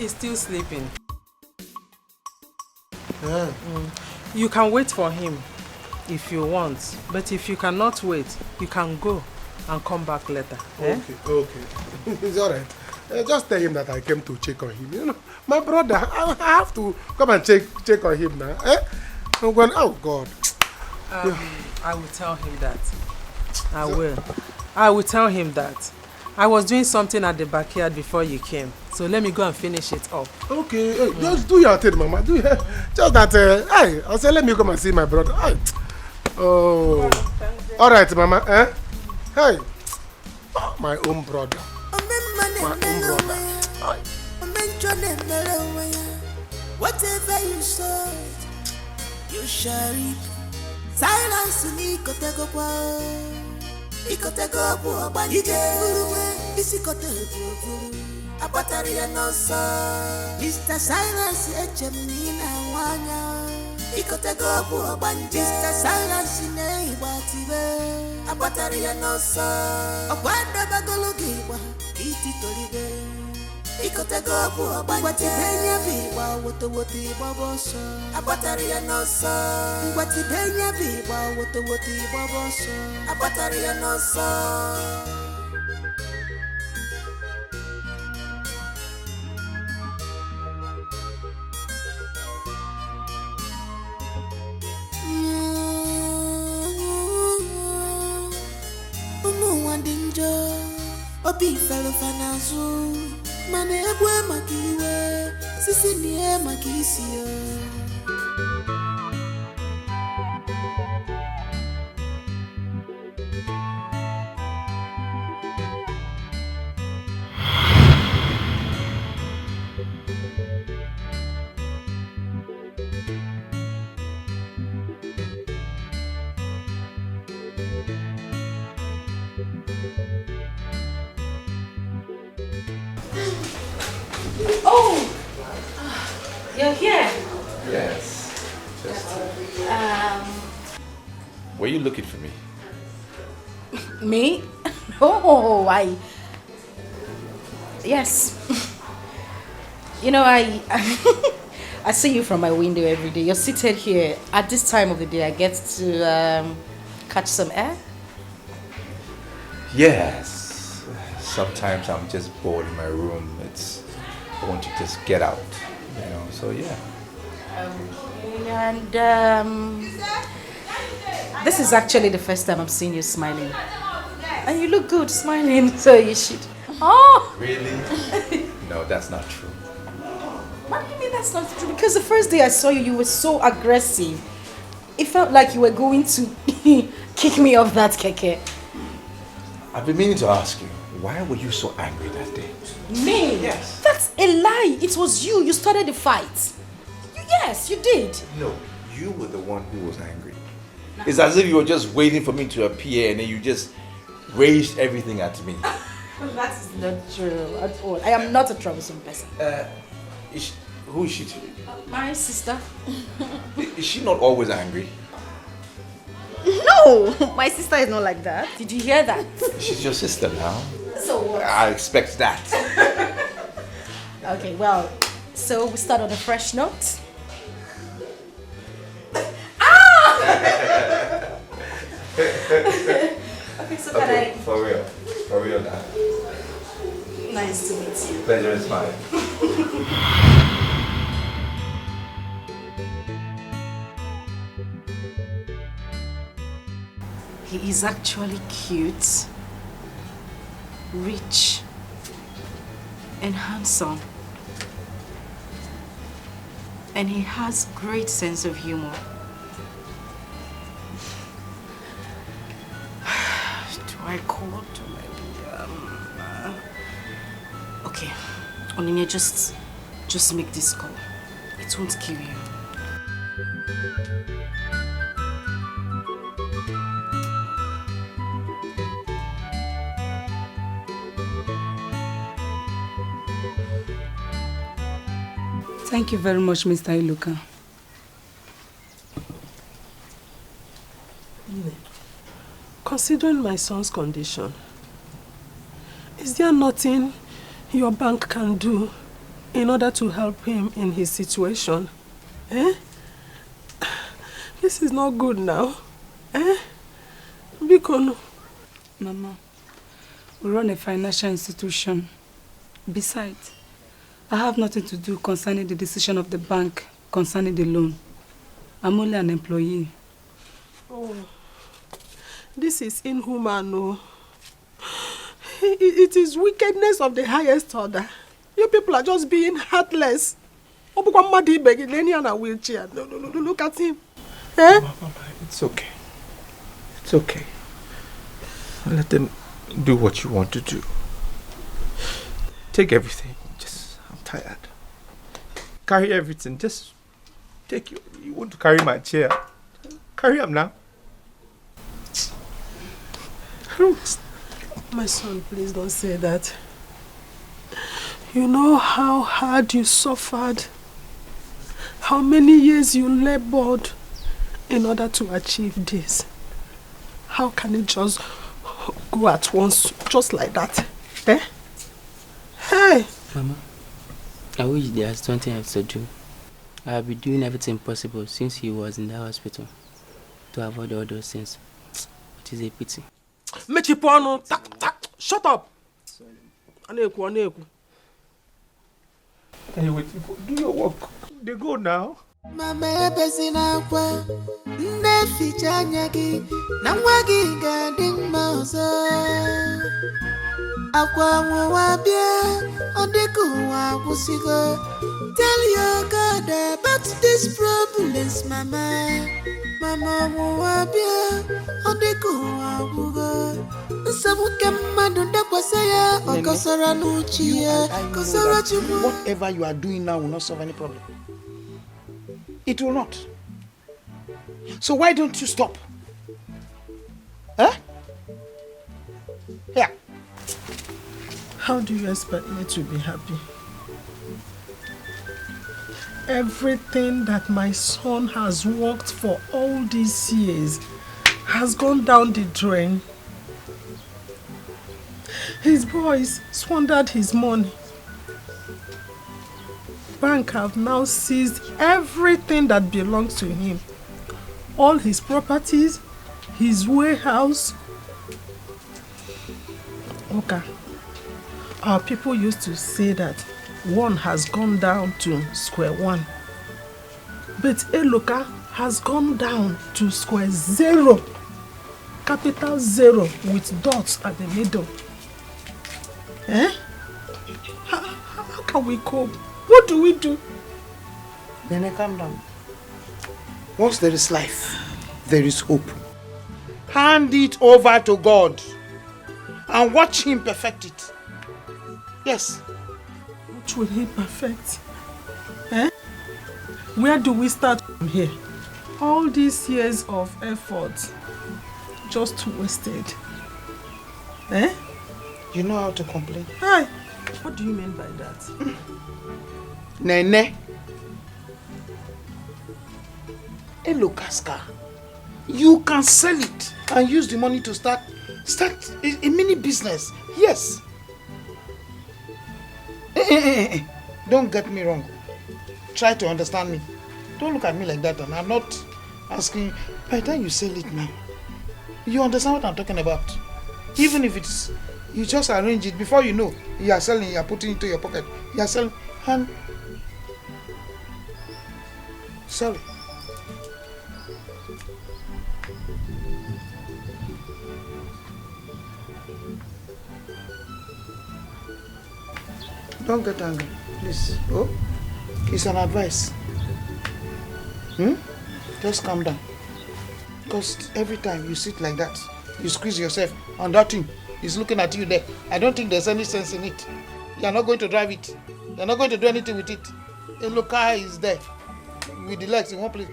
he's still sleeping. Yeah. You can wait for him if you want, but if you cannot wait, you can go and come back later. Okay. It's alright. Just tell him that I came to check on him. You know, my brother, I have to come and check on him now. I'm going, oh God. I will tell him that. I will tell him that. I was doing something at the backyard before you came, so let me go and finish it up. Okay, just do your thing, Mama. Do just that. Hey, I'll say let me come and see my brother. Hey. Oh, all right, Mama. Hey, oh, my own brother. My own brother. Whatever you saw, you shall reap. Silence me, Ikotego Abanije, Isikotego, Abataria no sa, Mr. Silence, Echemina Wanya, Ikotego Abanije, Mr. Silence, Neighbor, Abataria no sa, Abanda Bagologiwa, Iti Tolibe. Ikotego Abanije, Benya Biwa, Woti Babosa, Abataria no sa, Wati Benya Biwa, Woti Babosa, Abataria no sa. Wandinjo, Obi fellow Fanazu. Mane ebwe makiwe, sisi niye makisio. You're here? Yes. Were you looking for me? Me? Oh, yes. You know, I see you from my window every day. You're seated here. At this time of the day, I get to catch some air. Yes. Sometimes I'm just bored in my room. I want to just get out. You know, so yeah. This is actually the first time I'm seeing you smiling. And you look good smiling, so you should. Oh! Really? No, that's not true. What do you mean that's not true? Because the first day I saw you, you were so aggressive. It felt like you were going to kick me off that keke. I've been meaning to ask you, why were you so angry that day? Me? Yes. That's a lie. It was you. You started the fight. Yes, you did. No, you were the one who was angry. It's as if you were just waiting for me to appear and then you just raged everything at me. That's not true at all. I am not a troublesome person. Who is she to you? My sister. Is she not always angry? No, my sister is not like that. Did you hear that? She's your sister now. So what? I expect that. Okay, well, so we start on a fresh note. Okay, so can I... For real now. Nice to meet you. Pleasure is mine. He is actually cute, rich, and handsome. And he has great sense of humor. Do I call to maybe okay, Onyinye, just make this call. It won't kill you. Thank you very much, Mr. Iluka. Considering my son's condition, is there nothing your bank can do in order to help him in his situation. Eh? This is not good now. Eh? Bikono. Mama, we run a financial institution. Besides, I have nothing to do concerning the decision of the bank concerning the loan. I'm only an employee. Oh, this is inhuman. No. It is wickedness of the highest order. You people are just being heartless. Look at him. Eh? Mama, it's okay. It's okay. Let them do what you want to do. Take everything. I'm tired. Carry everything. Just take you. You want to carry my chair? Carry up now. My son, please don't say that. You know how hard you suffered, how many years you labored in order to achieve this. How can it just go at once, just like that? Eh? Hey! Mama, I wish there's something else to do. I'll be doing everything possible since he was in the hospital to avoid all those things. It is a pity. Mechipono, shut up! Aneku. Anyway, do your work. They go now. Mama bezina kwa neficha nyagi na mwagi gading mausa akwa wabia odeku wabusigo. Tell your God about these problems, Mama. Mama wabia odeku wabugo. Whatever you are doing now will not solve any problem. It will not. So why don't you stop? Huh? Yeah. How do you expect me to be happy? Everything that my son has worked for all these years has gone down the drain. His boys squandered his money. Bank have now seized everything that belongs to him. All his properties, his warehouse. Okay. Our people used to say that one has gone down to square one. But Eloka has gone down to square zero. Capital zero with dots at the middle. Eh? How can we cope? What do we do? Then calm down. Once there is life, there is hope. Hand it over to God and watch Him perfect it. Yes. What will He perfect? Eh? Where do we start from here? All these years of effort just wasted. Eh? You know how to complain. Hi. What do you mean by that? Nene. Elokaska. You can sell it and use the money to start a mini business. Yes. Don't get me wrong. Try to understand me. Don't look at me like that. And I'm not asking. By the time you sell it now, you understand what I'm talking about. Even if it's, you just arrange it before you know, you are selling, you are putting it into your pocket. You are selling. And sorry. Don't get angry, please. Oh, it's an advice. Just calm down. Because every time you sit like that, you squeeze yourself, and that thing is looking at you there. I don't think there's any sense in it. You are not going to drive it. You are not going to do anything with it. A local is there with the legs in one place.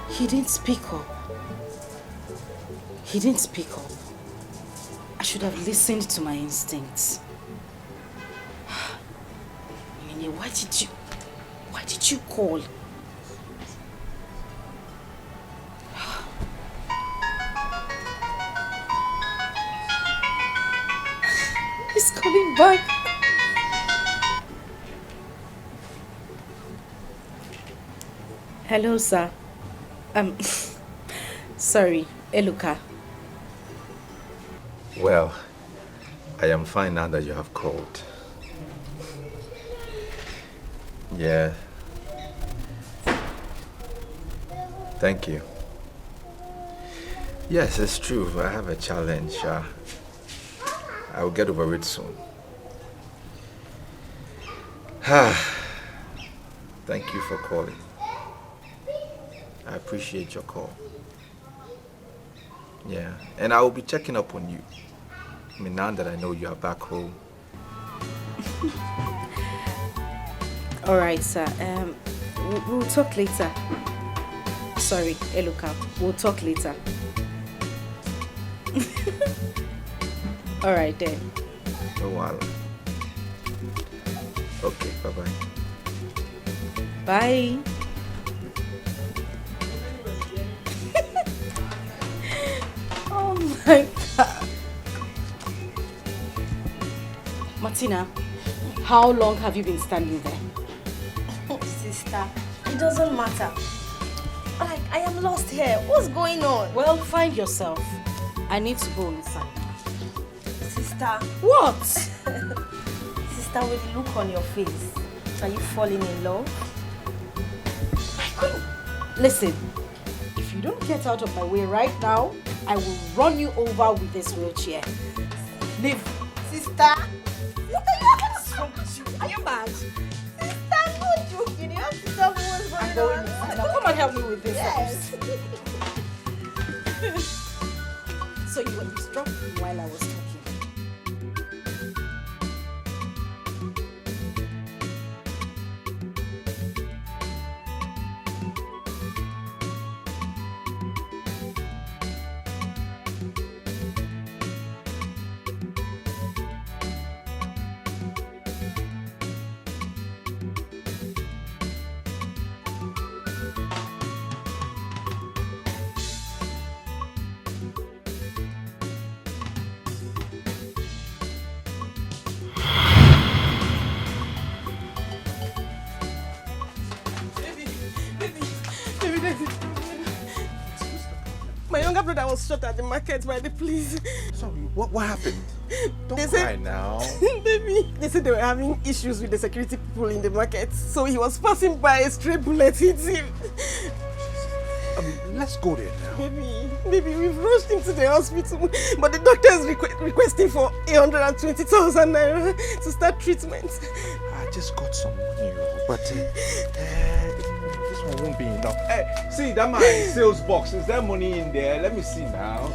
He didn't speak up. He didn't speak up. I should have listened to my instincts. me, why did you call? He's coming back. Hello, sir. Sorry, Eluka. Well, I am fine now that you have called. Yeah. Thank you. Yes, it's true. I have a challenge. I will get over it soon. Thank you for calling. I appreciate your call. Yeah, and I will be checking up on you. I mean, now that I know you are back home. All right, sir. We'll talk later. Sorry, Eluka. We'll talk later. All right then. No while. Okay, bye-bye. Bye. Oh my God. Martina, how long have you been standing there? Oh, sister, it doesn't matter. Like, I am lost here. What's going on? Well, find yourself. I need to go inside. Sister. What? Sister, with the look on your face, are you falling in love? Listen, if you don't get out of my way right now, I will run you over with this wheelchair. Leave. Sister? What's wrong with you? Are you mad? Sister, no joking. You have to tell me what's going on. Now come and help me with this. Yes. So you were distracted while I was talking. My younger brother was shot at the market by the police. Sorry, what happened? Don't They cry said- now. Baby, they said they were having issues with the security people in the market. So he was passing by, a stray bullet hit him. Let's go there now. Baby, we've rushed him to the hospital. But the doctor is requesting for 120,000 naira to start treatment. I just got some money, but this one won't be enough. Hey, see, that my sales box. Is there money in there? Let me see now.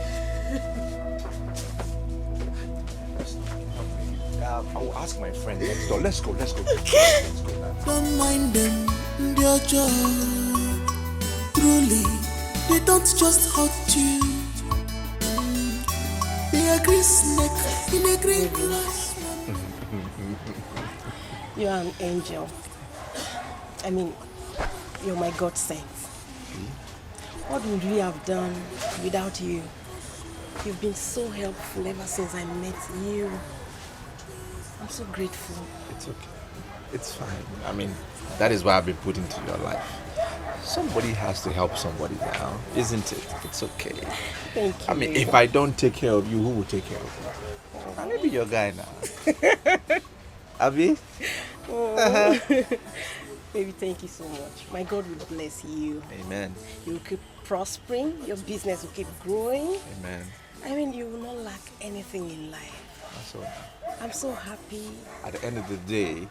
I will ask my friend next door. Let's go. Let's go now. Don't mind them, their job. Truly, they don't just hurt you. They are green snake in a green glass. You are an angel. I mean, you're my God sent. What would we have done without you? You've been so helpful ever since I met you. I'm so grateful. It's okay. It's fine. I mean, that is why I've been put into your life. Somebody has to help somebody now, isn't it? It's okay. Thank you. I mean, if I don't take care of you, who will take care of you? I may be your guy now. Abi? Baby, thank you so much. My God will bless you. Amen. You will keep prospering. Your business will keep growing. Amen. I mean, you will not lack anything in life. That's all. I'm so happy. At the end of the day,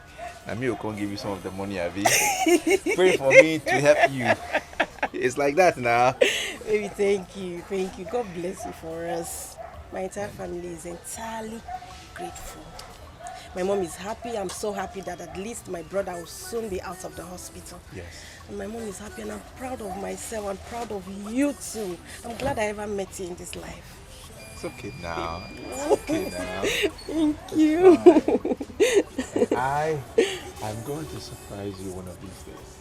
Nami will come give you some of the money, Abi. Pray for me to help you. It's like that now. Baby, thank you. Thank you. God bless you for us. My entire family is entirely grateful. My mom is happy. I'm so happy that at least my brother will soon be out of the hospital. Yes. And my mom is happy and I'm proud of myself. I'm proud of you too. I'm glad I ever met you in this life. It's okay now. It's okay now. Thank you. I'm going to surprise you one of these days.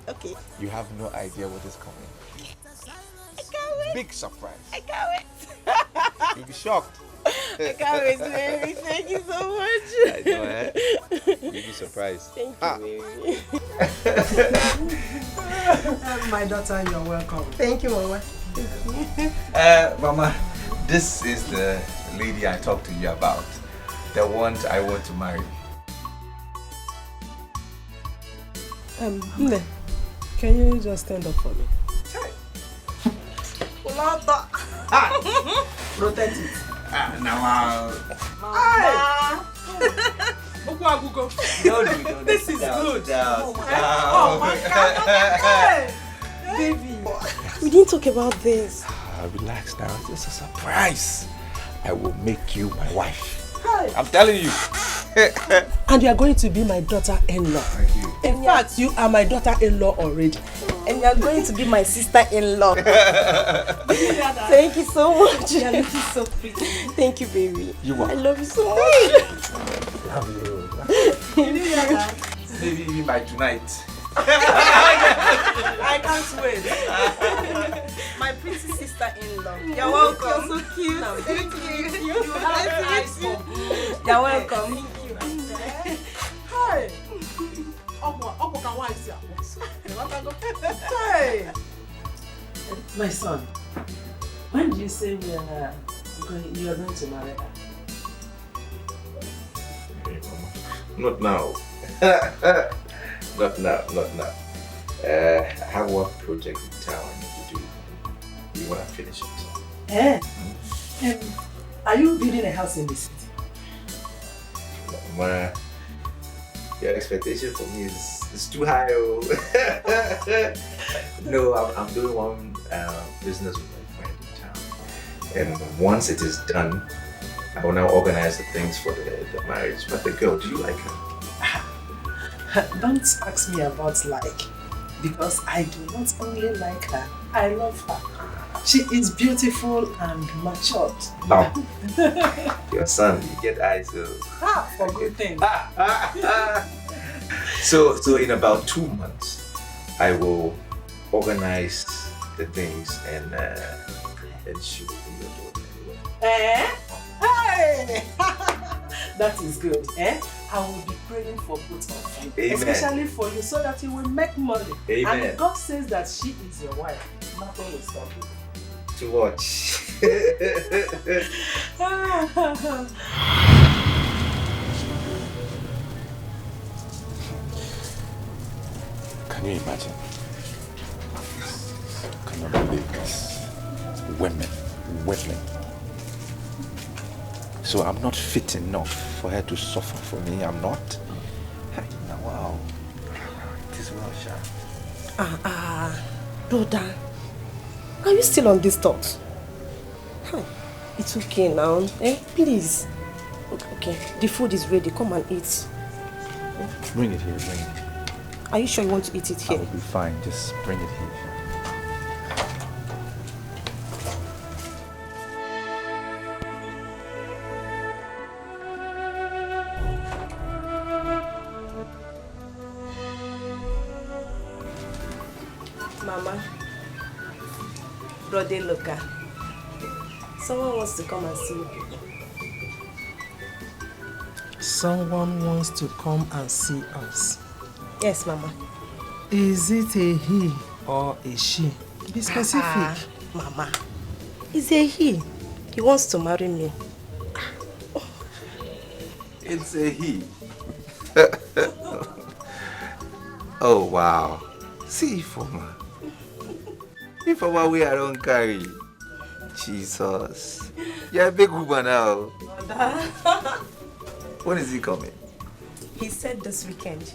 Okay. You have no idea what is coming. I can't wait. Big surprise. I can't wait. You'll be shocked. I can't wait, baby. Thank you so much. I know, eh? You'll be surprised. Thank you, baby. My daughter, you're welcome. Thank you, Mama. Mama, this is the lady I talked to you about. The one I want to marry. Nne, can you just stand up for me? Protect it. Now, This is good. Oh my God. Baby, we didn't talk about this. Relax now. It's a surprise. I will make you my wife. I'm telling you. And you are going to be my daughter-in-law. Thank you. In fact, you are my daughter-in-law already. And you are going to be my sister-in-law. Thank you so much. You are looking so pretty. Thank you, baby. You are. I love you so much. Love you. Maybe by tonight. I can't wait. My pretty sister-in-law. You're welcome. You're so cute. No, Thank you. You have eyes for good. You're welcome. Thank you. Hi. Hey. My son, when did you say you are going to marry her? Hey, Mama. Not now. Not now. I have one project in town I need to do. You want to finish it? Are you building a house in the city? Mama, your expectation for me is too high. Oh. No, I'm doing one business with my friend in town. And once it is done, I will now organize the things for the marriage. But the girl, do you like her? Don't ask me about like, because I do not only like her, I love her. She is beautiful and matured. No. Your son, you get eyes. For good things. So in about 2 months, I will organize the things and she will be your daughter. Hey! That is good. I will be praying for both of you. Amen. Especially for you, so that you will make money. Amen. And if God says that she is your wife, nothing will stop you. To watch. Can you imagine? I cannot believe this. Women. So I'm not fit enough for her to suffer for me. I'm not. Now, wow. It is well, Sha. Brother, are you still on this thought? It's okay now. Please. Okay, the food is ready. Come and eat. Bring it here, bring it. Are you sure you want to eat it here? I will be fine. Just bring it here. Mama, Brother Luca, someone wants to come and see you. Someone wants to come and see us. Yes, Mama. Is it a he or a she? Be specific. Mama, it's a he. He wants to marry me. It's a he. Oh, wow. See, Ifoma. Ifoma, we are on carry. Jesus. You're a big woman now. When is he coming? He said this weekend.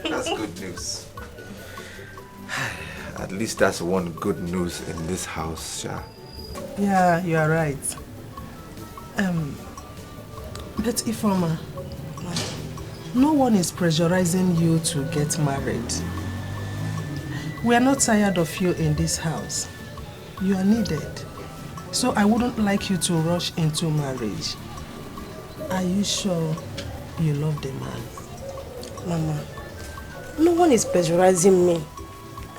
That's good news. At least that's one good news in this house, Sha. Yeah, you are right. But Ifoma, no one is pressurizing you to get married. We are not tired of you in this house. You are needed. So I wouldn't like you to rush into marriage. Are you sure you love the man? Mama, no one is pressurizing me.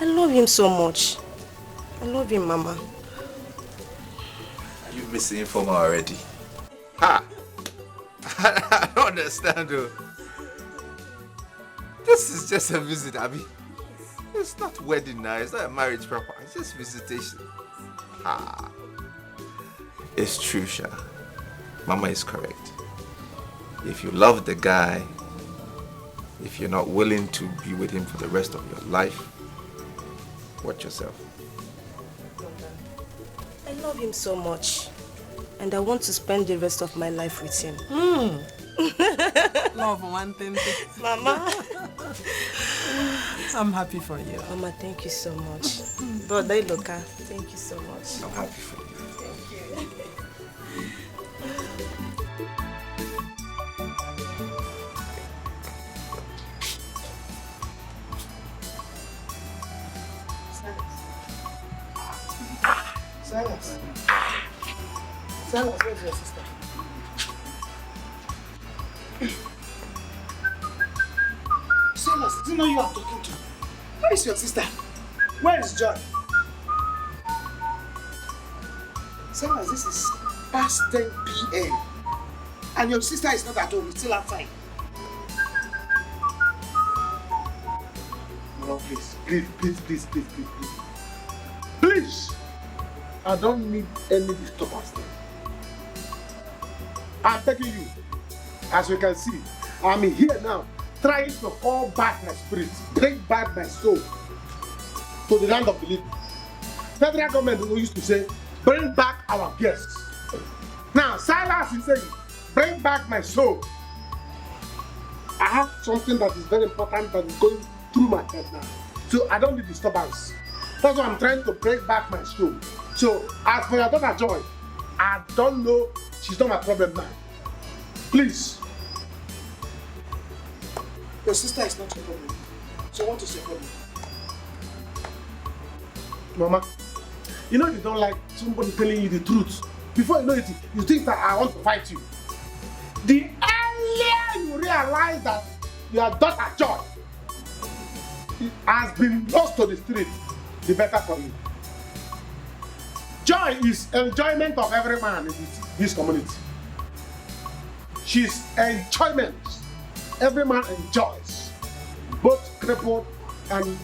I love him so much. I love him, Mama. Are you misinformed already? Ha! I don't understand though. This is just a visit, Abby. It's not wedding now, it's not a marriage proper, it's just visitation. Ah. It's true, Sha. Mama is correct. If you love the guy, if you're not willing to be with him for the rest of your life, watch yourself. I love him so much. And I want to spend the rest of my life with him. Love one thing. Mama. I'm happy for you. Mama, thank you so much. Brother Iloka, thank you so much. I'm happy for you. Thank you. Silas. Silas, where's your sister? Silas, do you know you are talking to? Where is your sister? Where is John? Silas, this is past 10 p.m. And your sister is not at home, it's still outside. No, please. Please! I don't need any disturbance there. I'm begging you. As you can see, I'm here now, trying to call back my spirit, bring back my soul to the land of the living. Federal government used to say, bring back our guests. Now, Silas is saying, bring back my soul. I have something that is very important that is going through my head now. So I don't need disturbance. That's why I'm trying to bring back my soul. So, as for your daughter Joy, I don't know, she's not my problem now. Please. Your sister is not your problem. So what is your problem? Mama, you know you don't like somebody telling you the truth. Before you know it, you think that I want to fight you. The earlier you realize that your daughter Joy has been lost to the street, the better for you. Joy is enjoyment of every man in this community. She's enjoyment. Every man enjoys. Both crippled and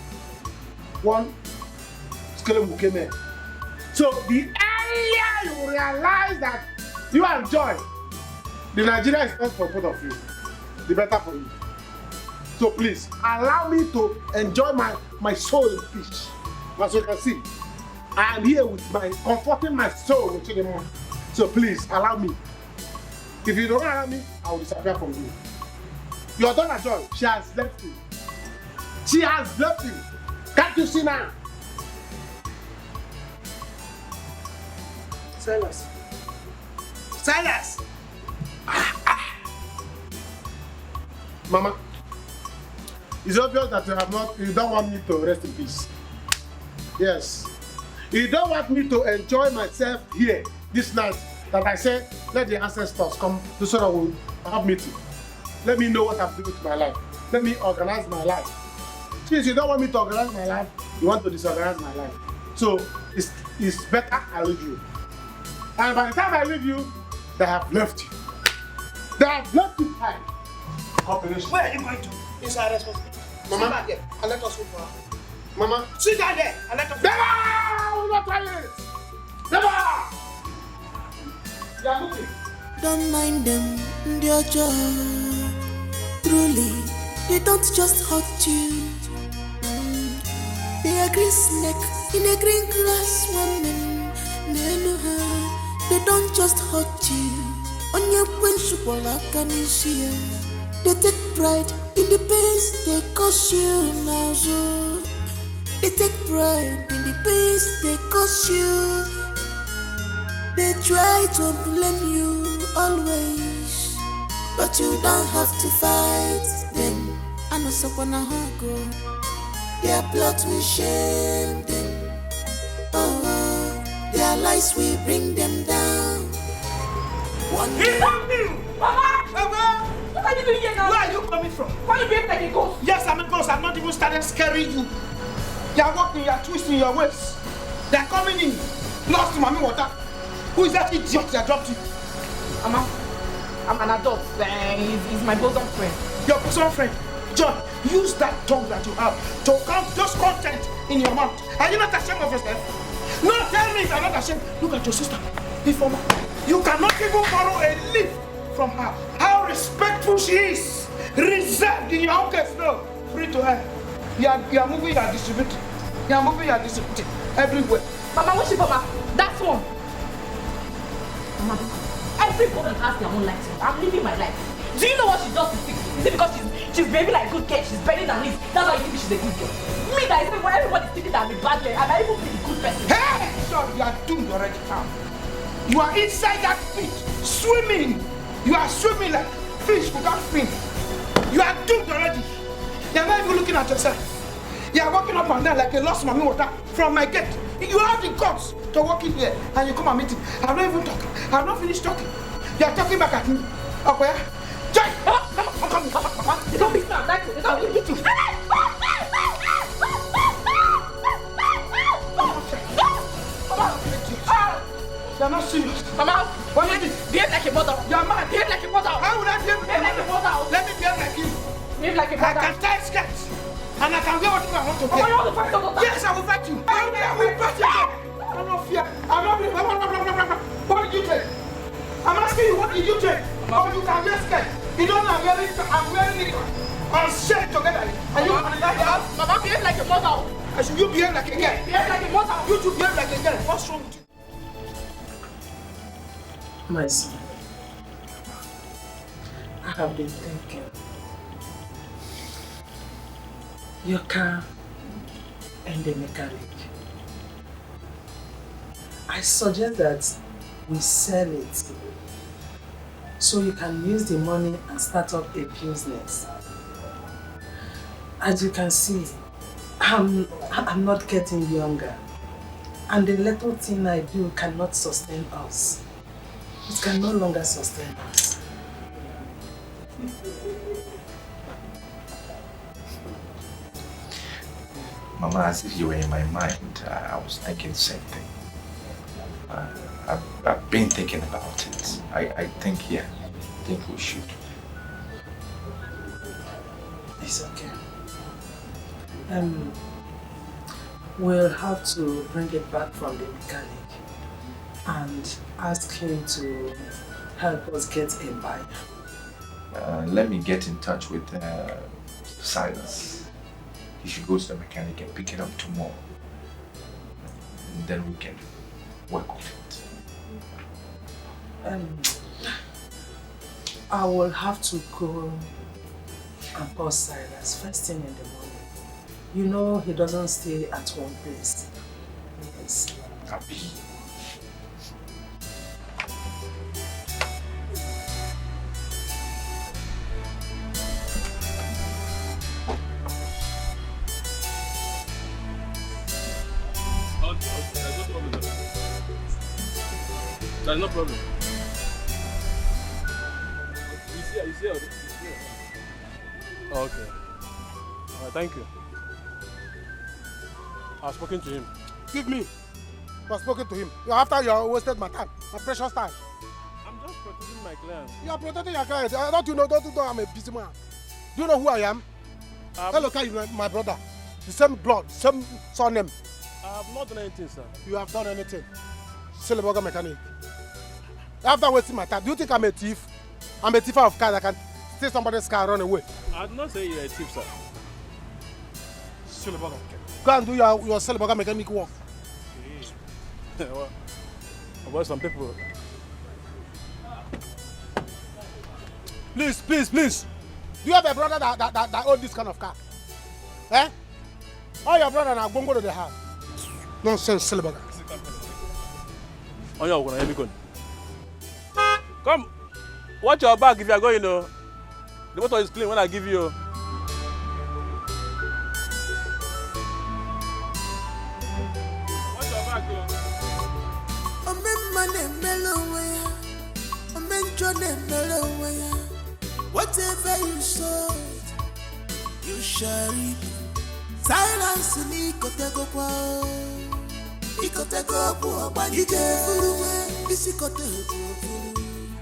one skeleton came in. So the earlier you realize that you enjoy, the Nigeria is not for both of you. The better for you. So please, allow me to enjoy my soul in peace. As you can see, I am here with comforting my soul with the moon. So please, allow me. If you don't allow me, I will disappear from you. Your daughter Joy, she has left you. She has left you. Can't you see now? Silas. Silas! Mama, it's obvious that you don't want me to rest in peace. Yes. You don't want me to enjoy myself here this night that I said, let the ancestors come to so that we'll have meeting. Let me know what I'm doing with my life. Let me organize my life. Since you don't want me to organize my life, you want to disorganize my life. So it's better I leave you. And by the time I leave you, they have left you. They have left you behind. Operation. Where are you going to? It's our responsibility. Mama, sit down there and let us wait for her. Mama, sit down there and let us wait. Never! We'll not try it! Never! You are looking. Don't mind them, dear joy. Truly, they don't just hurt you. They are green snake in a green grass woman. They don't just hurt you. On your principle, I can see. They take pride in the pains they cause you now. So they take pride in the pains they cause you. They try to blame you always, but you don't have to fight them. I know someone go. Their plot will shame them. Oh, their Their lies will bring them down. One day. Mama! Mama! What are you doing here now? Where are you coming from? Why you behave like a ghost? Yes, I'm a ghost. I've not even started scaring you. You are walking, you are twisting your waist. They are coming in. Lost mommy water. Who is that idiot that dropped you? Mama, I'm an adult. He's my bosom friend. Your bosom friend? John, use that tongue that you have to count those content in your mouth. Are you not ashamed of yourself? No, tell me if you're not ashamed. Look at your sister. Informer. You cannot even borrow a leaf from her. How respectful she is. Reserved in your own case. No, free to her. You are moving, you are distributing. You are moving, you are distributing. Everywhere. Mama, what's she Mama? That's one. Mama, everybody has their own life. I'm living my life. Do you know what she does to stick? Is it because she's behaving like a good girl? She's bending her knees. That's why you think she's a good girl. Me, that is when everybody's thinking that I'm a bad girl. I might even be a good person. Hey! Sure, you are doomed already now. You are inside that pit, swimming. You are swimming like fish without fin. You are doomed already. You are not even looking at yourself. You are walking up and down like a lost mommy water from my gate. You have the guts to walk in here and you come and meet him. I'm not even talking. I'm not finished talking. You are talking back at me. Okay? Jai! I'm coming. Mama. Don't be sad. It's not going to hit you. You're not serious. Mama, what is it? Behave like a mother. You're mad. Behave like a mother. How would I behave like a mother? Let me behave like you. Behave like a mother. I can tie skirts. And I can wear whatever I want to wear. Mama, you want to fight your daughter? Yes, I will fight you. I will fight you. I'm not fear. I'm not. What did you take? I'm asking you, what did you take? Oh, you can wear skirt. You don't know I'm wearing it. I'm shared together. And you Mama, behave like a mother. I should you behave like a girl? Behave like a mother. You should behave like a girl. What's wrong with you? My son, I have been thinking. Your car and the mechanic. I suggest that we sell it so you can use the money and start up a business. As you can see, I'm not getting younger, and the little thing I do cannot sustain us. It can no longer sustain us. Mama, as if you were in my mind, I was thinking the same thing. I've been thinking about it. I think we should. It's okay. We'll have to bring it back from the mechanic and ask him to help us get a buyer. Let me get in touch with Silas. He should go to the mechanic and pick it up tomorrow. And then we can work on it. I will have to go and call Silas first thing in the morning. You know he doesn't stay at one place. Yes. Happy. There's no problem. He's here. Oh, okay. Thank you. I've spoken to him. Give me. I've spoken to him. After you wasted my time, my precious time. I'm just protecting my client. You are protecting your client. Don't you know I'm a busy man? Do you know who I am? Hello, my brother. The same blood, same surname. I have not done anything, sir. You have done anything. Silverburger mechanic. After wasting my time, do you think I'm a thief? I'm a thief of cars. I can steal somebody's car and run away. I did not say you're a thief, sir. Silverburger. Go and do your Silverburger mechanic work. Okay. Well, about some people. Please. Do you have a brother that owns this kind of car? Eh? All your brother now go to the house. Nonsense, Silverburger. Oh, yeah, we're going. Come, watch your back if you are going. The motor is clean when I give you. Watch your back. Whatever you sow, you shall reap. Silence ni kotego kwa. Ikotego kwa bani. Ije furuwe isi kotego.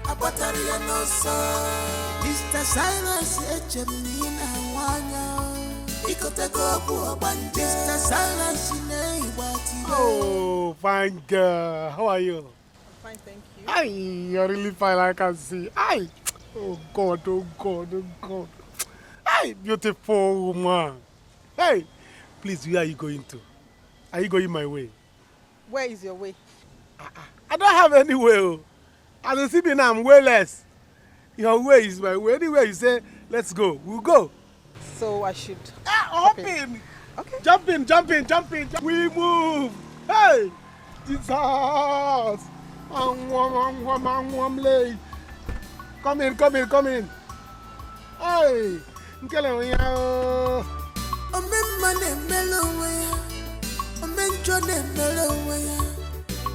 Abatari ya nosa. Mr. Silence echemina wanya. Ikotego kwa bani. Mr. Silence ne ibati. Oh, fine girl. How are you? Fine, thank you. Aye, you're really fine, I can see. Aye. Oh God, oh God, oh God. Hey, beautiful woman. Hey, please, where are you going to? Are you going my way? Where is your way? I don't have any way. Oh. As you see me now, I'm wayless. Your way is my way. Anywhere you say, let's go, we'll go. So I should... hop in. Okay. Jump in, jump in, jump in. We move. Hey, Jesus. Come in, come in, come in. Hey,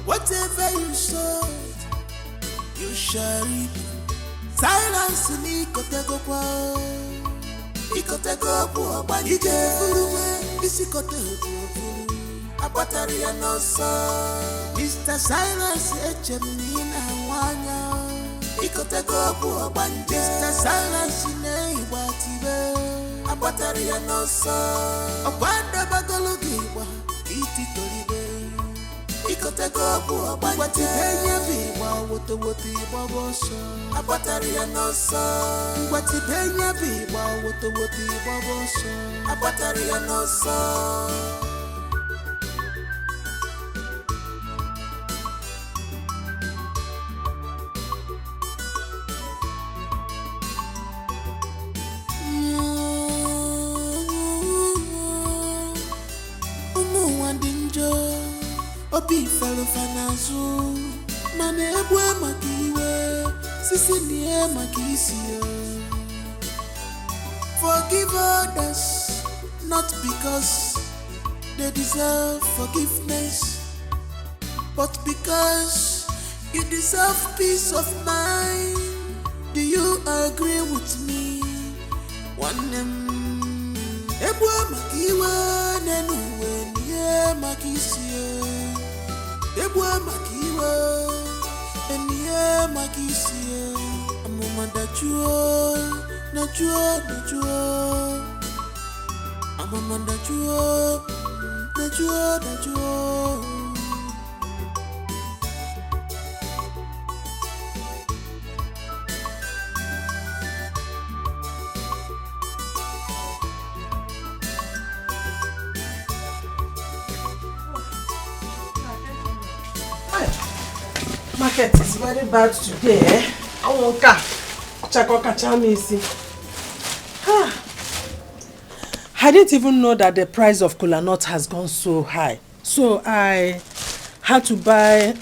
whatever you sow, you shall reap. Silence ni kotego kwa. Ikotego kwa bani. Ije furuwe isi kotego. Abatari ya nosa. Mr. Silence echemina wanya. Ikotego kwa bani. Mr. Silence ne ibatibe. Abatari ya nosa. Abanda bagologiwa iti toribe. Ikotego kwa bani. Watibenya biwa wote wote baboso. Abatari ya nosa. Watibenya biwa wote wote baboso. Abatari ya nosa. Obi felo fanazu mane ebwe makiwe sisi niye makisiyo. Forgive others not because they deserve forgiveness, but because you deserve peace of mind. Do you agree with me? One ebwe makiwe nenuwe niye makisiyo. Ebwa makiwa, eniye makisiye. Amuma dachuo, nachuo. Amuma dachuo, nachuo. Market is very bad today. I won't I didn't even know that the price of kola nut has gone so high. So I had to buy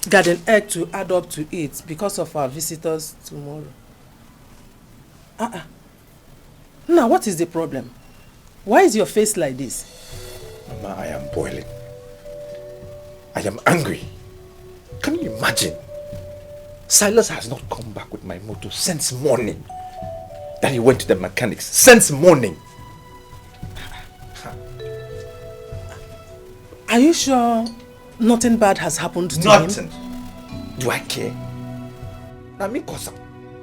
garden egg to add up to it because of our visitors tomorrow. Now, what is the problem? Why is your face like this? Mama, I am boiling. I am angry. Can you imagine? Silas has not come back with my motor since morning. That he went to the mechanics since morning. Are you sure nothing bad has happened to him? Nothing. Do I care? I mean, Kosa,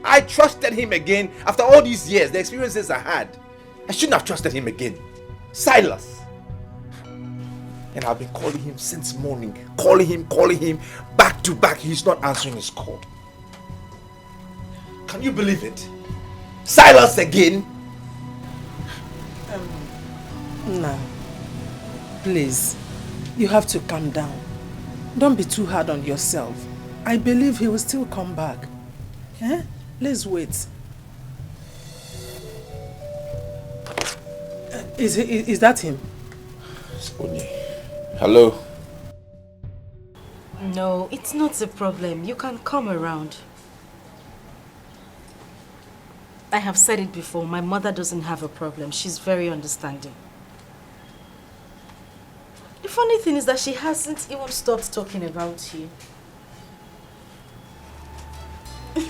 I trusted him again after all these years, the experiences I had. I shouldn't have trusted him again. Silas. And I've been calling him since morning. Calling him, back to back. He's not answering his call. Can you believe it? Silas again? No. Please. You have to calm down. Don't be too hard on yourself. I believe he will still come back. Eh? Let's wait. Is that him? It's Onye. Hello? No, it's not a problem. You can come around. I have said it before. My mother doesn't have a problem. She's very understanding. funny thing is that she hasn't even stopped talking about you.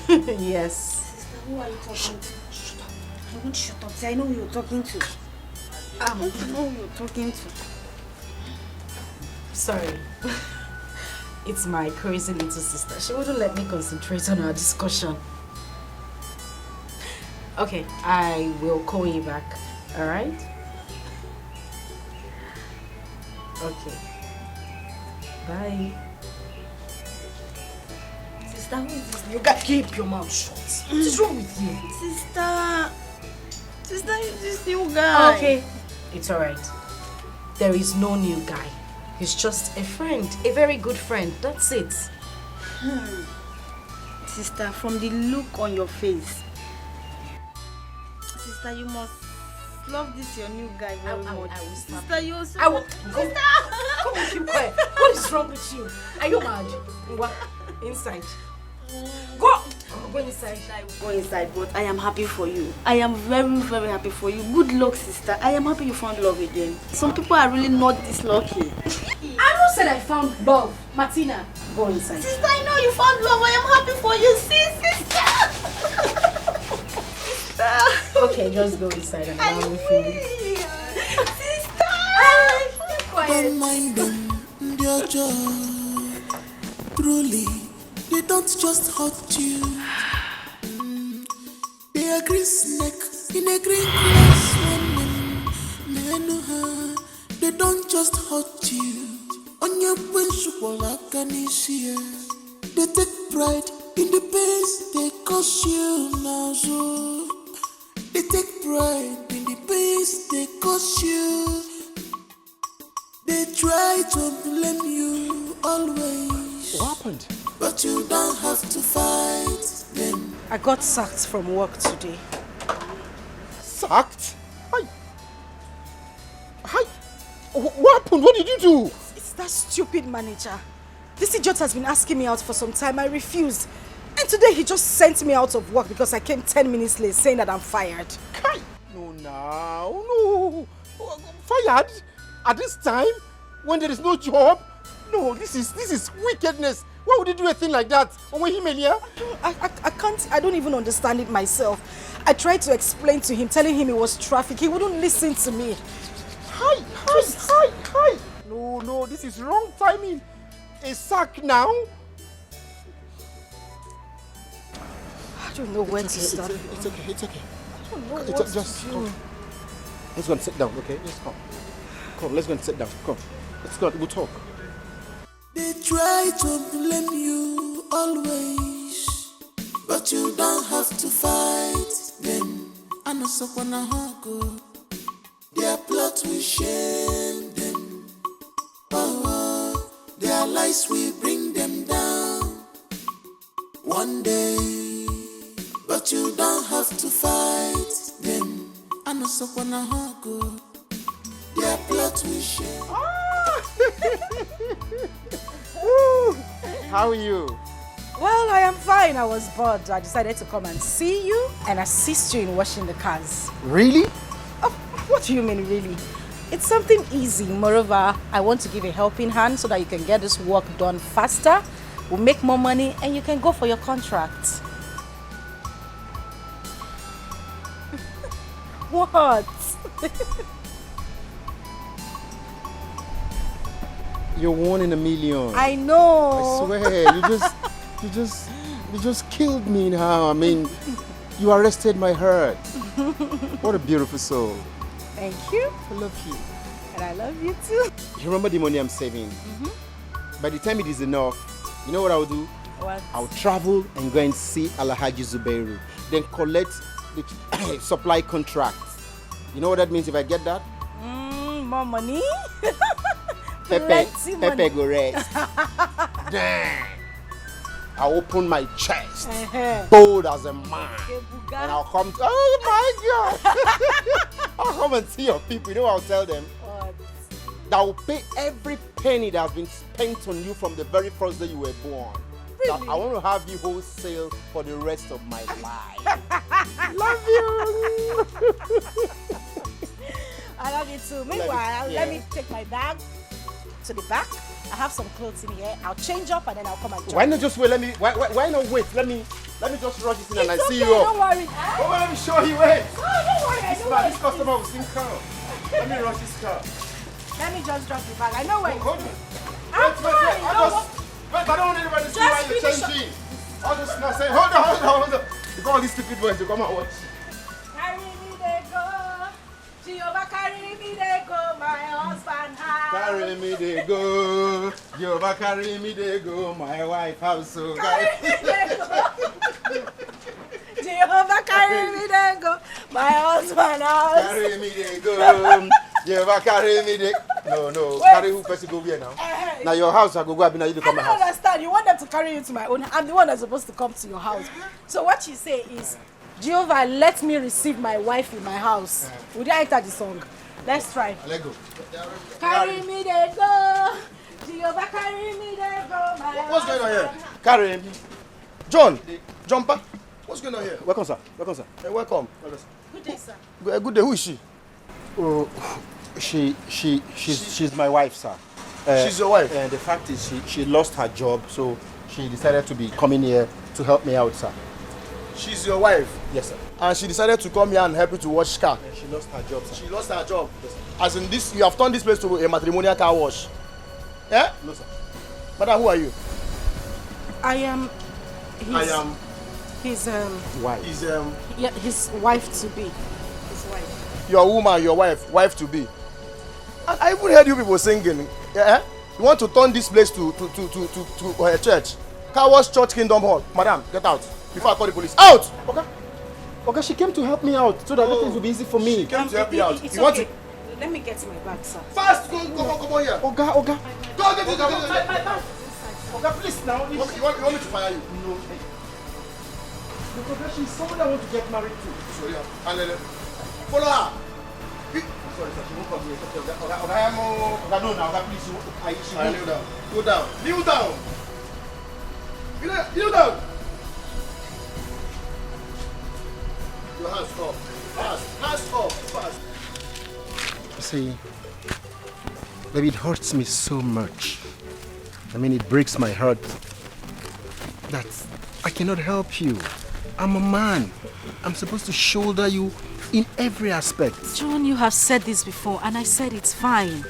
Yes. Sister, who are you talking to? I won't shut up. See, I know who you're talking to. I know who you're talking to. Sorry. It's my crazy little sister. She wouldn't let me concentrate on our discussion. Okay, I will call you back. Alright? Okay. Bye. Sister, who is this? You gotta keep your mouth shut. What is wrong with you? Sister, is this new guy? Okay. It's alright. There is no new guy. He's just a friend. A very good friend. That's it. Sister, from the look on your face, sister, you must love this your new guy very much. I will stop. Sister, you're so... I will... Sister! Come on, keep quiet. What is wrong with you? Are you mad? What? Inside. Go! Go inside. I will go inside, but I am happy for you. I am very, very happy for you. Good luck, sister. I am happy you found love again. Some people are really not this lucky. I who said I found love? Martina, go inside. Sister, I know you found love. I am happy for you. Sister. Okay, just go inside and I'll be free. Sister. Keep quiet. Don't mind them, their joy. Truly, they don't just hurt you. They are green snake in a green grass swimming. They don't just hurt you. On your principle, they take pride in the pains they cause you now. So they take pride in the pains they cause you. They try to blame you always. What happened? But you don't have to fight them. I got sacked from work today. Sacked? Hi. What happened? What did you do? It's that stupid manager. This idiot has been asking me out for some time. I refused. And today he just sent me out of work because I came 10 minutes late saying that I'm fired. Kai! No. Fired? At this time? When there is no job? No, this is wickedness. Why would you do a thing like that? I don't even understand it myself. I tried to explain to him, telling him it was traffic. He wouldn't listen to me. Hi. No, this is wrong timing. A sack now? I don't know when to start. It's okay. I don't know what to do. Let's go and sit down, okay? Let's come. Come, let's go and sit down. Come. Let's go, we'll talk. They try to blame you always, but you don't have to fight them. I know someone go. Their plot will shame them. Oh, their lies will bring them down one day, but you don't have to fight them. I know someone go. Their plot will shame. How are you? Well, I am fine. I was bored. I decided to come and see you and assist you in washing the cars. Really? Oh, what do you mean, really? It's something easy. Moreover, I want to give a helping hand so that you can get this work done faster. We'll make more money and you can go for your contract. What? You're 1 in a million. I know. I swear, you just killed me now. I mean, you arrested my heart. What a beautiful soul. Thank you. I love you. And I love you too. You remember the money I'm saving? By the time it is enough, you know what I'll do? What? I'll travel and go and see Alhaji Zubairu. Then collect the supply contracts. You know what that means if I get that? More money? Pepe go rest. Damn. I'll open my chest, bold as a man, and I'll come to, oh my God. I'll come and see your people. You know what I'll tell them? What? That will pay every penny that has been spent on you from the very first day you were born. Really? I want to have you wholesale for the rest of my life. Love you. I love you too. Meanwhile, let me take my bag. to the back. I have some clothes in here. I'll change up and then I'll come and join Why not you. just wait? Why not wait? Let me just rush this in and I It's see okay, you don't up. worry. Oh, let me show you. Wait. Oh, don't worry. This customer will soon come. Let me rush this car. Let me just drop the bag. I know where it's Hold going. on. I'm Wait. fine. Wait, I don't want anybody to see Just why you're finish up. changing. I'll just not say, hold on. Before all these stupid boys to come and watch. Carry me, they go. Jehovah, carry me, they go. My husband house. Carry me, they go. Jehovah, carry me, they go. My wife house, so Carry me, they go. Jehovah, carry me, they go. My husband house. Carry me, they go. Jehovah, carry me, they No. Wait. Carry who first go here now? Now your house, I go up now you to I come my don't house. understand. You want them to carry you to my own. I'm the one that's supposed to come to your house. So what you say is, Jehovah, let me receive my wife in my house. Would you enter the song? Let's try. Let go. Carry me, they go. Jehovah, carry me, they go. My What's going on here? Carry me. John, Jumper. What's going on here? Welcome, sir. Hey, welcome. Good day, sir. Good day. Who is she? Oh, she's my wife, sir. She's your wife? And the fact is she lost her job, so she decided to be coming here to help me out, sir. She's your wife? Yes, sir. And she decided to come here and help you to wash car? And she lost her job, sir. She lost her job? Yes, sir. As in this, you have turned this place to a matrimonial car wash? Yeah? No, sir. Madam, who are you? I am his wife. His wife to be. His wife. Your woman, your wife to be. And I even heard you people singing. Yeah? You want to turn this place to a church? Car wash church kingdom hall. Madam, get out. Before I call the police. Out! Okay, she came to help me out so that things will be easy for me. She came to help you out. It's You want okay. to... Let me get my bag, sir. Fast! Come on here. Oga. Go. Oga, please now. You want me to fire you? No. Because she's someone I want to get married to. Sorry. And follow her. Sorry, sir. She won't come here. Oga, no, now. Oga, please. She won't. Kneel down. Go down. Kneel down. Kneel down. Your hands up. Fast. Hands up. Fast. See, baby, it hurts me so much. I mean, it breaks my heart that I cannot help you. I'm a man. I'm supposed to shoulder you in every aspect. John, you have said this before, and I said it's fine.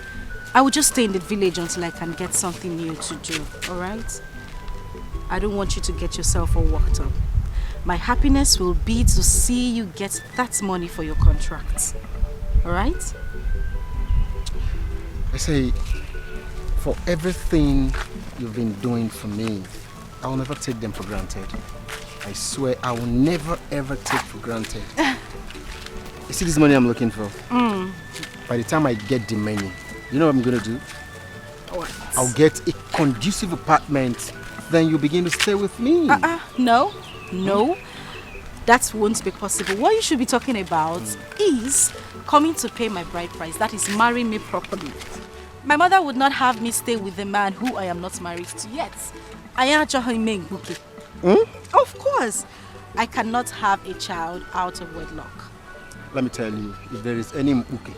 I will just stay in the village until I can get something new to do, alright? I don't want you to get yourself all worked up. My happiness will be to see you get that money for your contract. Alright? I say, for everything you've been doing for me, I will never take them for granted. I swear I will never ever take for granted. You see this money I'm looking for? By the time I get the money, you know what I'm going to do? What? I'll get a conducive apartment, then you begin to stay with me. No. That won't be possible. What you should be talking about is coming to pay my bride price. That is marrying me properly. My mother would not have me stay with a man who I am not married to yet. Of course. I cannot have a child out of wedlock. Let me tell you, if there is any mpuke,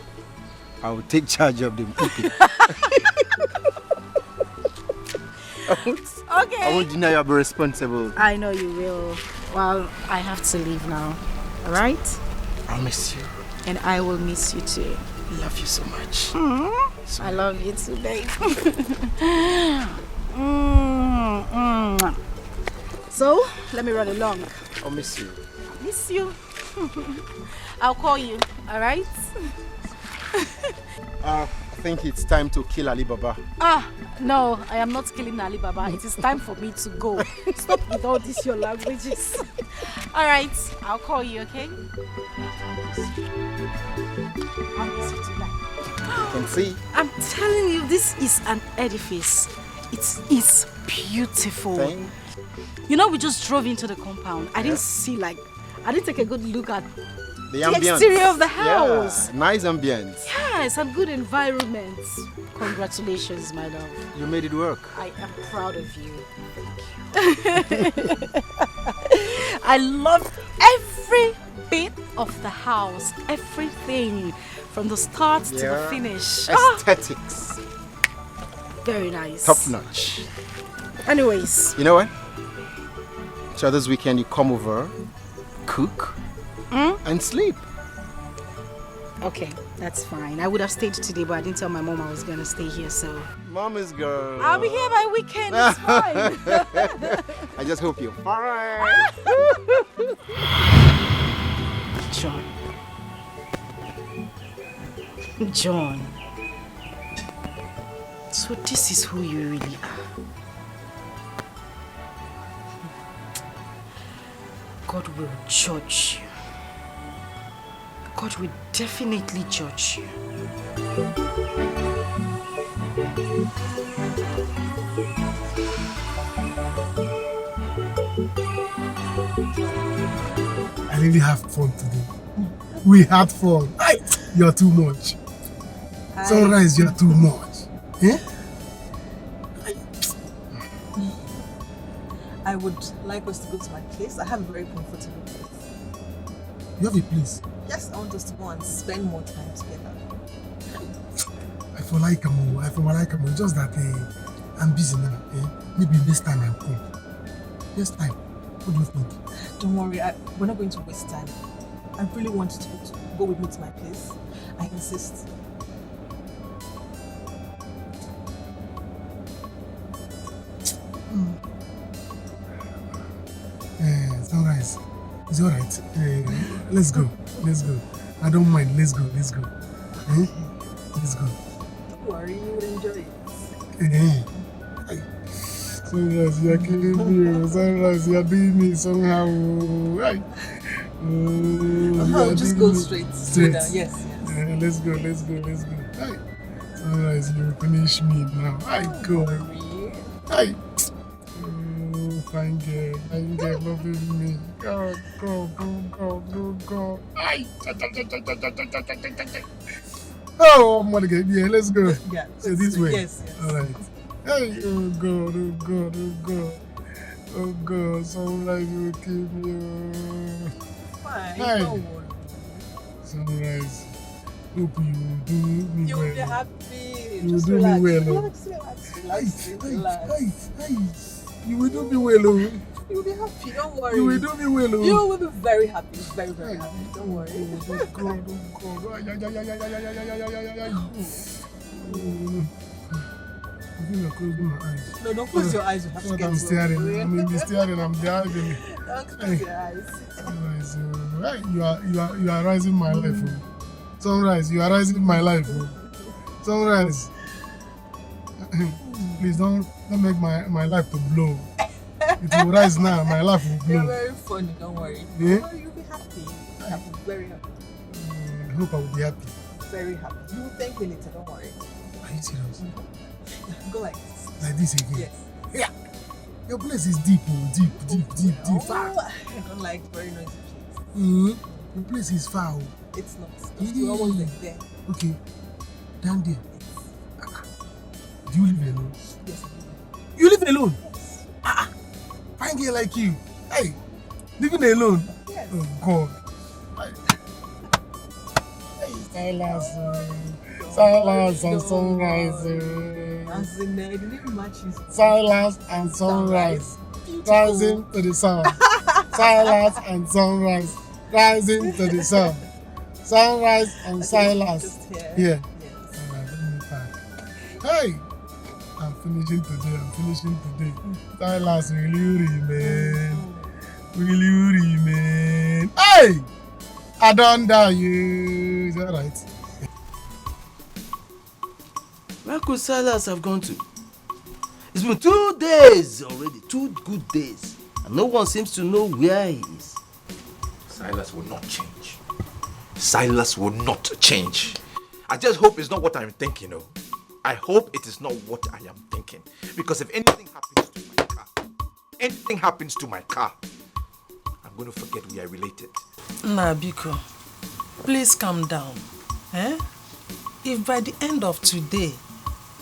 I will take charge of the mpuke. Okay. I won't deny I'll be responsible. I know you will. Well, I have to leave now. Alright? I'll miss you. And I will miss you too. I love you so much. I love you too, babe. So, let me run along. I'll miss you. Miss you. I'll call you, alright? I think it's time to kill Ali Baba. No, I am not killing Ali Baba. It is time for me to go. Stop with all these your languages. Alright, I'll call you, okay? I'll miss you tonight. You can see. I'm telling you, this is an edifice. It is beautiful. Thank. You know, we just drove into the compound. I didn't take a good look at The exterior of the house. Yeah, nice ambience. Yes, and good environment. Congratulations, my love. You made it work. I am proud of you. Thank you. I love every bit of the house. Everything. From the start to the finish. Aesthetics. Very nice. Top notch. Anyways. You know what? So this weekend you come over, cook, and sleep. Okay, that's fine. I would have stayed today, but I didn't tell my mom I was gonna stay here, so. Mommy's girl. I'll be here by weekend. It's fine. I just hope you're fine. John. John. So this is who you really are. God will judge you. God will definitely judge you. I really have fun today. We had fun. You're too much. Sunrise, you're too much. Eh? I would like us to go to my place. I have a very comfortable place. You have a place? Yes, I want us to go and spend more time together. I feel like I'm just that I'm busy now. Maybe next time I'll come. Next time. What do you think? Don't worry, we're not going to waste time. I really want you to go with me to my place. I insist. Sunrise. It's alright. Let's go. Let's go. I don't mind. Let's go. Let's go. Let's go. Don't worry, you will enjoy it. Sunrise, you're killing me. Sunrise, you're doing me somehow. I'll just go straight. Yes, yes. Let's go. Let's go. Let's go. Sunrise, you finish me now. Go. Fine girl, loving me. Go. Oh, I'm gonna get let's go. Yeah, so this way. Yes. Alright. Hey, oh God, Sunrise will kill me. Fine, Hey. don't worry. Sunrise, hope you will do me You'll well. be happy. You will Just do relax. me well. Relax. You will do me well. You'll be happy, don't worry. You will do me well. You will be very happy, very, very happy. Don't worry. I feel like closing my eyes. No, don't close your eyes. You have to get I'm staring. I'm in the staring. I'm driving. Don't close your eyes. You are rising my life. Sunrise, you are rising my life. Sunrise. Please don't make my life to blow. It will rise now. My life will blow. You're very funny. Don't worry. Yeah? Don't worry, you'll be happy. Very happy. I hope I will be happy. Very happy. You will thank me later. Don't worry. Are you serious? Go like this. Like this again? Yes. Yeah. Your place is deep, deep. Far. I don't like very noisy place. Your place is far. It's not. We're almost there. Okay. Down there. Do you live alone? Yes. You live alone? Yes. Fine girl like you. Hey, living alone? Yes. Oh God. Hey, Silas and Sunrise. As in, it didn't match his. Silas and Sunrise. Rising to the sun. Silas and Sunrise. Rising to the sun. Sunrise and Silas. Here. Yes. Hey! I'm finishing today. Silas, will you remain? Will you remain? Hey! I don't die you. Is that right? Where could Silas have gone to? It's been 2 days already, 2 good days, and no one seems to know where he is. Silas will not change. Silas will not change. I just hope it's not what I'm thinking of. I hope it is not what I am thinking. Because if anything happens to my car, I'm going to forget we are related. Biko, please calm down. If by the end of today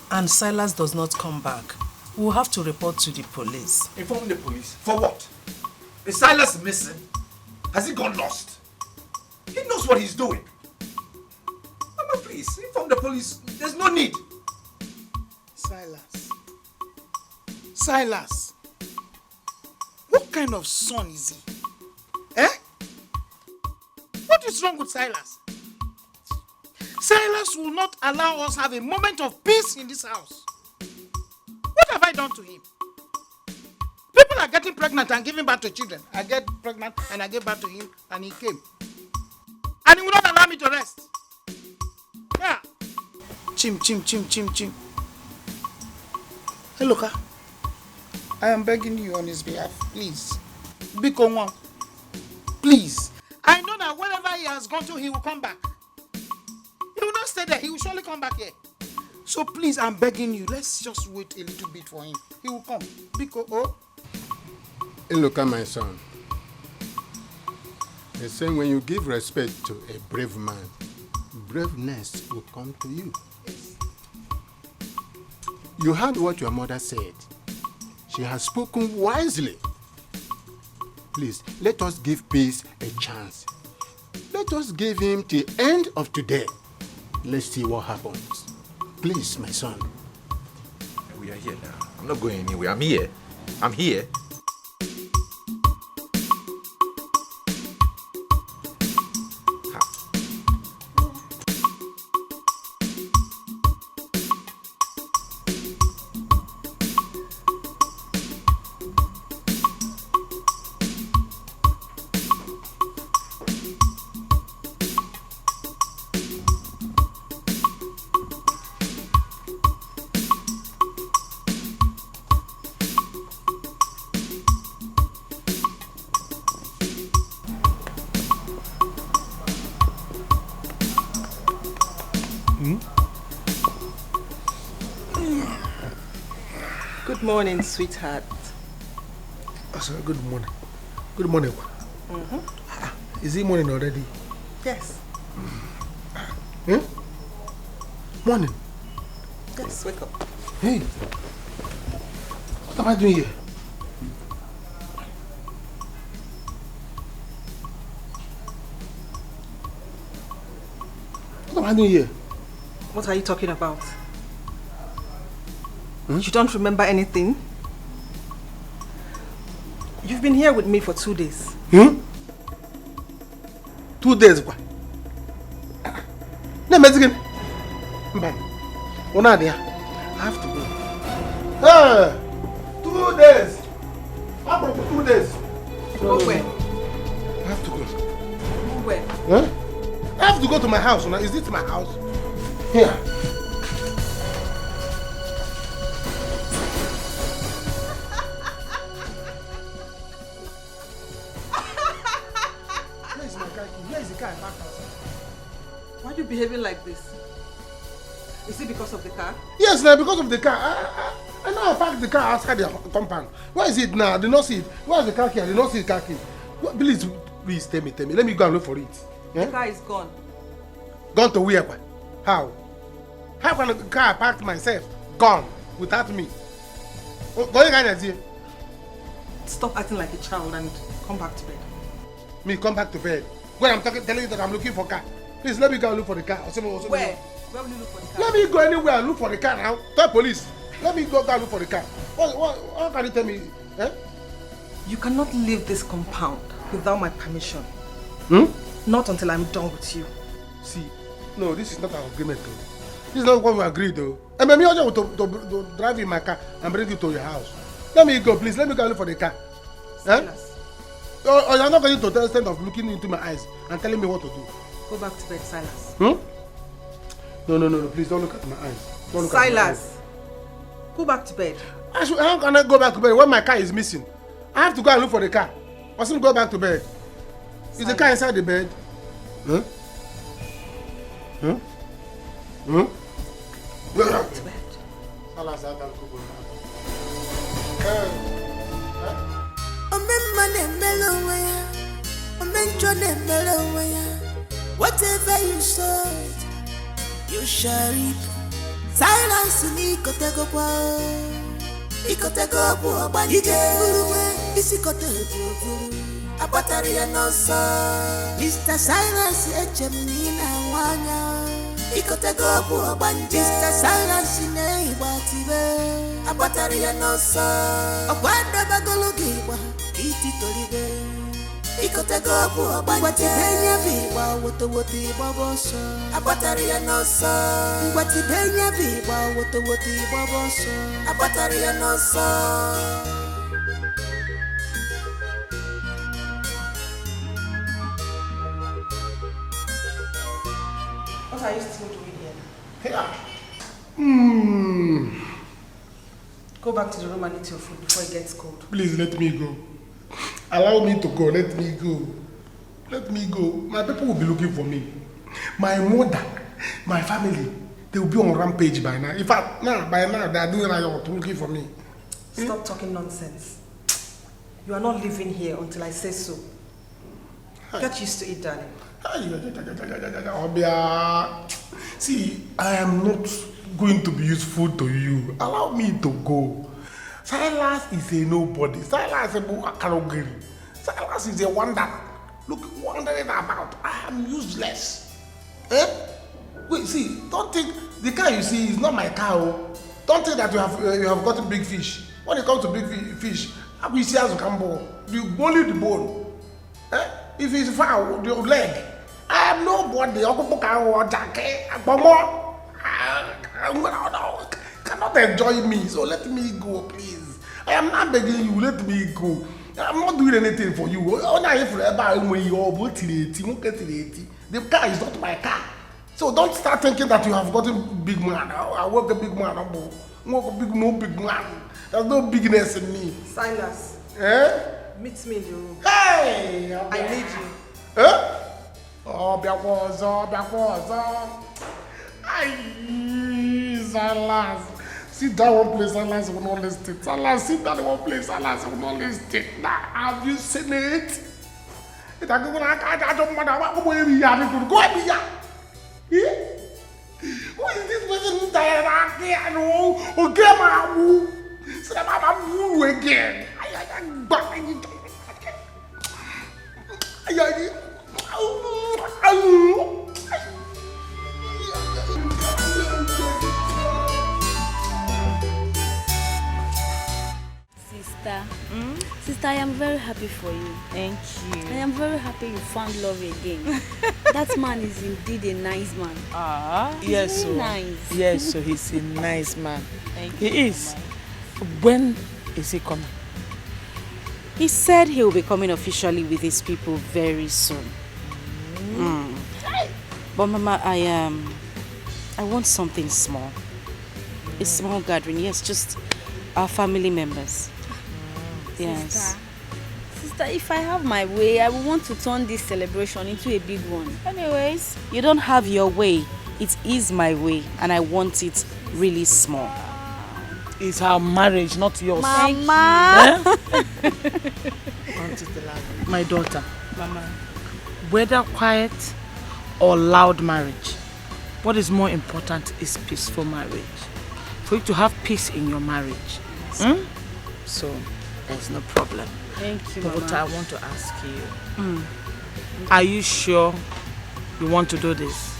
and Silas does not come back, we'll have to report to the police. Inform the police? For what? Is Silas missing? Has he gone lost? He knows what he's doing. Mama, please, inform the police. There's no need. Silas. What kind of son is he? Eh? What is wrong with Silas? Silas will not allow us have a moment of peace in this house. What have I done to him? People are getting pregnant and giving birth to children. I get pregnant and I gave birth to him and he came. And he will not allow me to rest. Yeah. Chim. Hey, Luka. I am begging you on his behalf, please. Biko, please. I know that wherever he has gone to, he will come back. He will not stay there. He will surely come back here. So please, I'm begging you. Let's just wait a little bit for him. He will come. Biko, oh. Hey, look at my son. They say when you give respect to a brave man, braveness will come to you. You heard what your mother said. She has spoken wisely. Please, let us give peace a chance. Let us give him the end of today. Let's see what happens. Please, my son. We are here now. I'm not going anywhere. I'm here. I'm here. Good morning, sweetheart. Good morning. Good morning. Is it morning already? Yes. Morning. Yes, wake up. Hey, what am I doing here? What am I doing here? What are you talking about? You don't remember anything? You've been here with me for 2 days. 2 days? No, Mexican. I have to go. Hey, 2 days. How about 2 days? Go where? I have to go. Where? Huh? I have to go to my house. Is this my house? Here. Why are you behaving like this? Is it because of the car? Yes, now because of the car. I know I parked the car outside the compound. Where is it now? I did not see it. Where is the car key? I did not see the car key. Please tell me. Let me go and look for it. The car is gone. Gone to where? How? How can a car I parked myself gone without me? Go here. Stop acting like a child and come back to bed. Me come back to bed? When I'm telling you that I'm looking for a car. Please let me go and look for the car. Where? Where will you look for the car? Let me go anywhere and look for the car now. Tell police. Let me go and look for the car. What can you tell me? Eh? You cannot leave this compound without my permission. Not until I'm done with you. See, no, this is not our agreement though. This is not what we agreed though. And maybe I want to drive in my car and bring you to your house. Let me go, please. Let me go and look for the car. Silas. Or you're not going to the extent of looking into my eyes and telling me what to do. Go back to bed, Silas. No, please don't look at my eyes. Don't look Silas, at my eyes. Go back to bed. How can I go back to bed when my car is missing? I have to go and look for the car. I mustn't go back to bed. Is the car inside the bed? Go back to bed. Whatever you sowed, you shall reap. Silence me, Ikotego, Mr. Silence, Echemina, Wanya, Ikotego bu obanje Mr. Silence ne ibatibe Abatari ya nosa Okwanda bagologi wa iti tolibe Ikotego bu obanje Ngwati benya viwa woto woti boboso Abatari ya nosa Ngwati benya viwa woto woti boboso Abatari ya nosa What are you still doing here? Go back to the room and eat your food before it gets cold. Please let me go. Allow me to go. Let me go. Let me go. My people will be looking for me. My mother, my family, they will be on rampage by now. In fact, by now they are doing riot looking for me. Stop talking nonsense. You are not living here until I say so. Get used to it, darling. See, I am not going to be useful to you. Allow me to go. Silas is a nobody. Silas is a Karogiri. Silas is a wonder. Look, wondering about. I am useless. Eh? Wait, see, don't think the car you see is not my car. Don't think that you have gotten big fish. When it comes to big fish, we see as you can bowl. Only the bone. Eh? If it's foul, the leg. I am nobody. Cannot enjoy me, so let me go, please. I am not begging you, let me go. I'm not doing anything for you. The car is not my car. So don't start thinking that you have gotten big man. I work a big man. No big man. There's no bigness in me. Silas. Eh? Meet me in the room. Hey! I need you. Eh? Oh, Salas. Sit down one place, Salas will not listen. Salas, sit down one place, Salas will not listen. Now, have you seen it? I don't matter. Go and who is this person that I know? Okay, so that I'm again. Sister, I am very happy for you. Thank you. I am very happy you found love again. That man is indeed a nice man. Yes, very nice. Yes, so he's a nice man. Thank you. He is. When is he coming? He said he will be coming officially with his people very soon. But Mama, I want something small. A small gathering, yes, just our family members. Yes. Sister, if I have my way, I will want to turn this celebration into a big one. Anyways, you don't have your way. It is my way, and I want it really small. It's our marriage, not yours. Mama! My daughter. Mama. Whether quiet or loud marriage, what is more important is peaceful marriage. For you to have peace in your marriage. So, there's no problem. Thank you, But what Mama. I want to ask you, are you sure you want to do this?